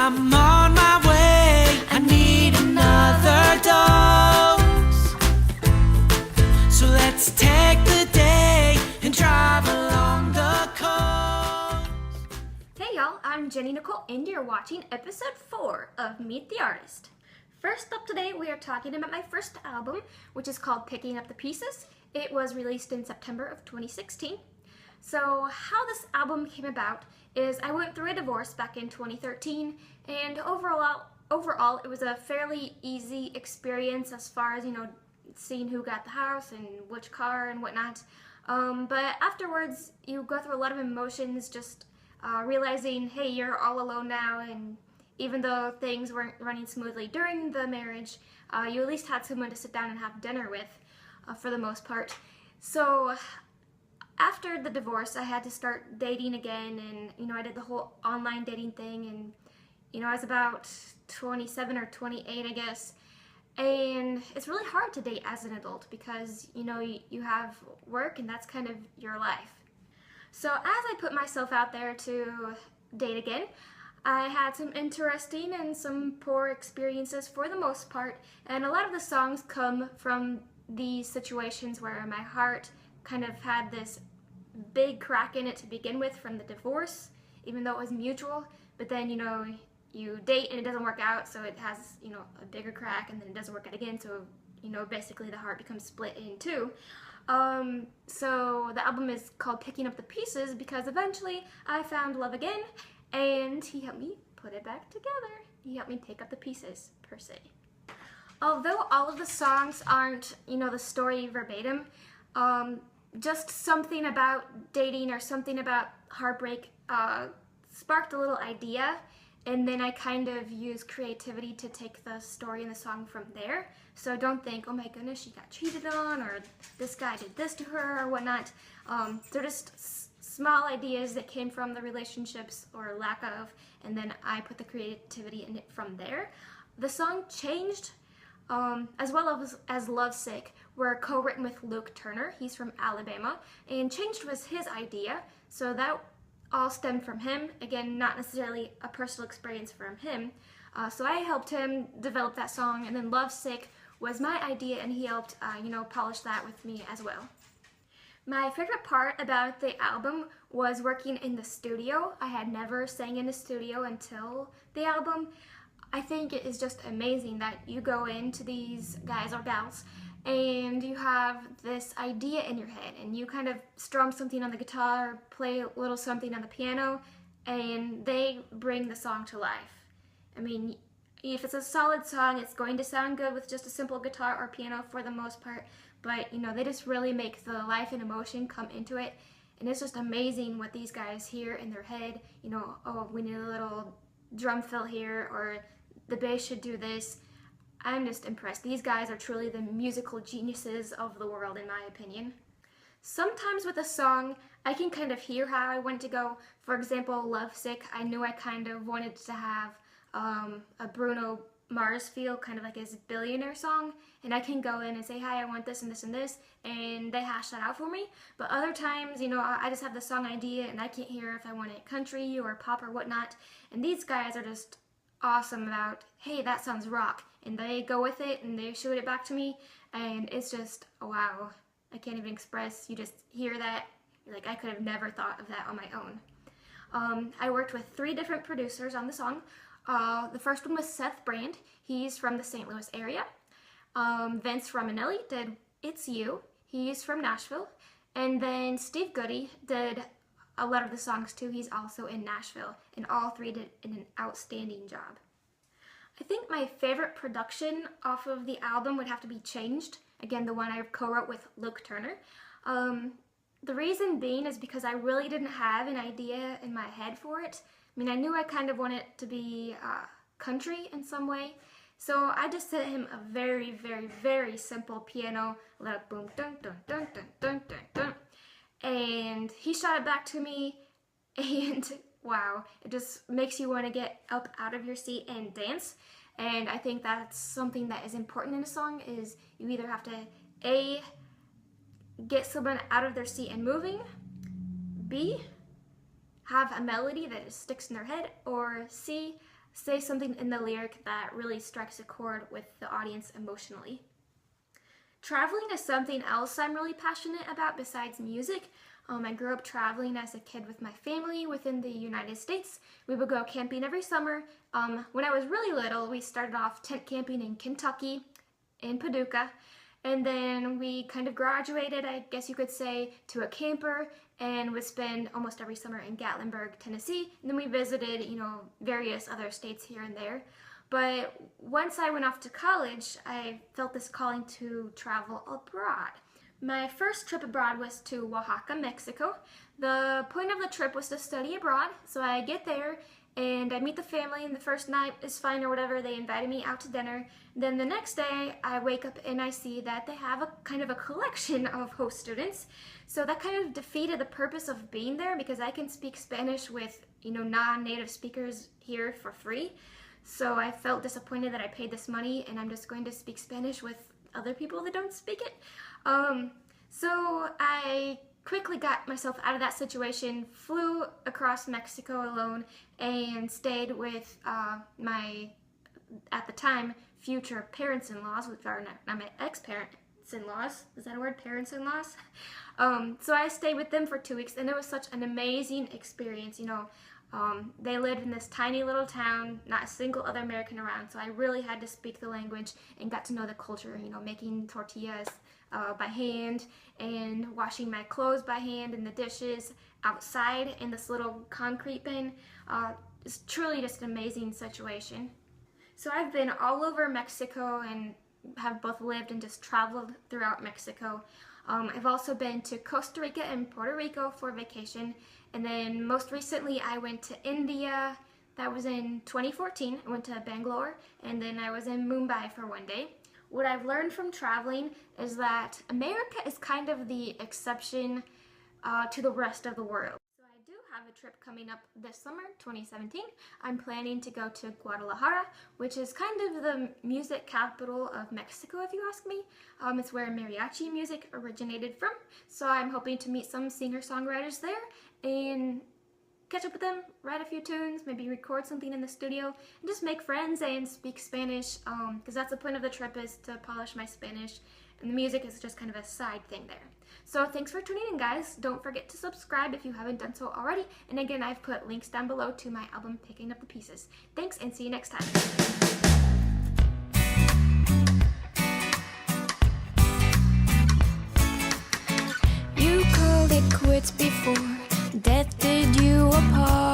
I'm on my way. I need another dose. So let's take the day and drive along the coast. Hey y'all, I'm Jenny Nicole and you're watching episode 4 of Meet the Artist. First up today, we are talking about my first album, which is called Picking Up the Pieces. It was released in September of 2016. So how this album came about is I went through a divorce back in 2013, and overall it was a fairly easy experience as far as, seeing who got the house and which car and whatnot. But afterwards, you go through a lot of emotions, just realizing, hey, you're all alone now, and even though things weren't running smoothly during the marriage, you at least had someone to sit down and have dinner with, for the most part. So after the divorce, I had to start dating again, and I did the whole online dating thing, and I was about 27 or 28, I guess. And it's really hard to date as an adult because you have work, and that's kind of your life. So as I put myself out there to date again, I had some interesting and some poor experiences for the most part, and a lot of the songs come from these situations where my heart kind of had this big crack in it to begin with from the divorce, even though it was mutual. But then you date and it doesn't work out, so it has a bigger crack, and then it doesn't work out again, so basically the heart becomes split in two. So the album is called Picking Up the Pieces because eventually I found love again, and he helped me put it back together. He helped me pick up the pieces, per se. Although all of the songs aren't, the story verbatim, just something about dating or something about heartbreak sparked a little idea, and then I kind of use creativity to take the story and the song from there. So don't think, oh my goodness, she got cheated on, or this guy did this to her, or whatnot. They're just small ideas that came from the relationships or lack of, and then I put the creativity in it from there. The song Changed, as well as Lovesick, were co-written with Luke Turner. He's from Alabama, and Changed was his idea, so that all stemmed from him. Again, not necessarily a personal experience from him. So I helped him develop that song, and then Lovesick was my idea, and he helped, polish that with me as well. My favorite part about the album was working in the studio. I had never sang in the studio until the album. I think it is just amazing that you go into these guys or gals and you have this idea in your head, and you kind of strum something on the guitar, play a little something on the piano, and they bring the song to life. I mean, if it's a solid song, it's going to sound good with just a simple guitar or piano for the most part, but they just really make the life and emotion come into it, and it's just amazing what these guys hear in their head. Oh, we need a little drum fill here, or the bass should do this. I'm just impressed. These guys are truly the musical geniuses of the world, in my opinion. Sometimes with a song, I can kind of hear how I want to go. For example, Lovesick, I knew I kind of wanted to have a Bruno Mars feel, kind of like his Billionaire song, and I can go in and say, hi, I want this and this and this, and they hash that out for me. But other times, I just have the song idea, and I can't hear if I want it country or pop or whatnot, and these guys are just awesome about, hey, that sounds rock, and they go with it and they shoot it back to me, and it's just, wow, I can't even express. You just hear that, you're like, I could have never thought of that on my own. I worked with 3 different producers on the song. The first one was Seth Brand. He's from the St. Louis area. Vince Romanelli did It's You. He's from Nashville. And then Steve Goody did a lot of the songs too. He's also in Nashville, and all 3 did an outstanding job. I think my favorite production off of the album would have to be Changed. Again, the one I co-wrote with Luke Turner. The reason being is because I really didn't have an idea in my head for it. I mean, I knew I kind of wanted it to be country in some way. So I just sent him a very, very, very simple piano, like boom, dun, dun, dun, dun, dun, dun, dun. And he shot it back to me, and wow, it just makes you want to get up out of your seat and dance. And I think that's something that is important in a song, is you either have to A, get someone out of their seat and moving, B, have a melody that just sticks in their head, or C, say something in the lyric that really strikes a chord with the audience emotionally. Traveling is something else I'm really passionate about besides music. I grew up traveling as a kid with my family within the United States. We would go camping every summer. When I was really little, we started off tent camping in Kentucky, in Paducah, and then we kind of graduated, I guess you could say, to a camper and would spend almost every summer in Gatlinburg, Tennessee. And then we visited, various other states here and there. But once I went off to college, I felt this calling to travel abroad. My first trip abroad was to Oaxaca, Mexico. The point of the trip was to study abroad, so I get there and I meet the family, and the first night is fine or whatever. They invited me out to dinner. Then the next day, I wake up and I see that they have a kind of a collection of host students. So that kind of defeated the purpose of being there, because I can speak Spanish with, non-native speakers here for free. So I felt disappointed that I paid this money and I'm just going to speak Spanish with other people that don't speak it. So I quickly got myself out of that situation, flew across Mexico alone, and stayed with my, at the time, future parents-in-laws, which are not my ex-parents-in-laws. Is that a word? Parents-in-laws? So I stayed with them for 2 weeks, and it was such an amazing experience. They lived in this tiny little town, not a single other American around, so I really had to speak the language and got to know the culture, making tortillas by hand and washing my clothes by hand and the dishes outside in this little concrete bin. It's truly just an amazing situation. So I've been all over Mexico and have both lived and just traveled throughout Mexico. I've also been to Costa Rica and Puerto Rico for vacation, and then most recently I went to India. That was in 2014. I went to Bangalore, and then I was in Mumbai for one day. What I've learned from traveling is that America is kind of the exception to the rest of the world. So I do have a trip coming up this summer, 2017. I'm planning to go to Guadalajara, which is kind of the music capital of Mexico, if you ask me. It's where mariachi music originated from. So I'm hoping to meet some singer-songwriters there and catch up with them, write a few tunes, maybe record something in the studio, and just make friends and speak Spanish, because that's the point of the trip, is to polish my Spanish, and the music is just kind of a side thing there. So thanks for tuning in, guys. Don't forget to subscribe if you haven't done so already, and again, I've put links down below to my album Picking Up the Pieces. Thanks, and see you next time. You called it quits before death did you apart.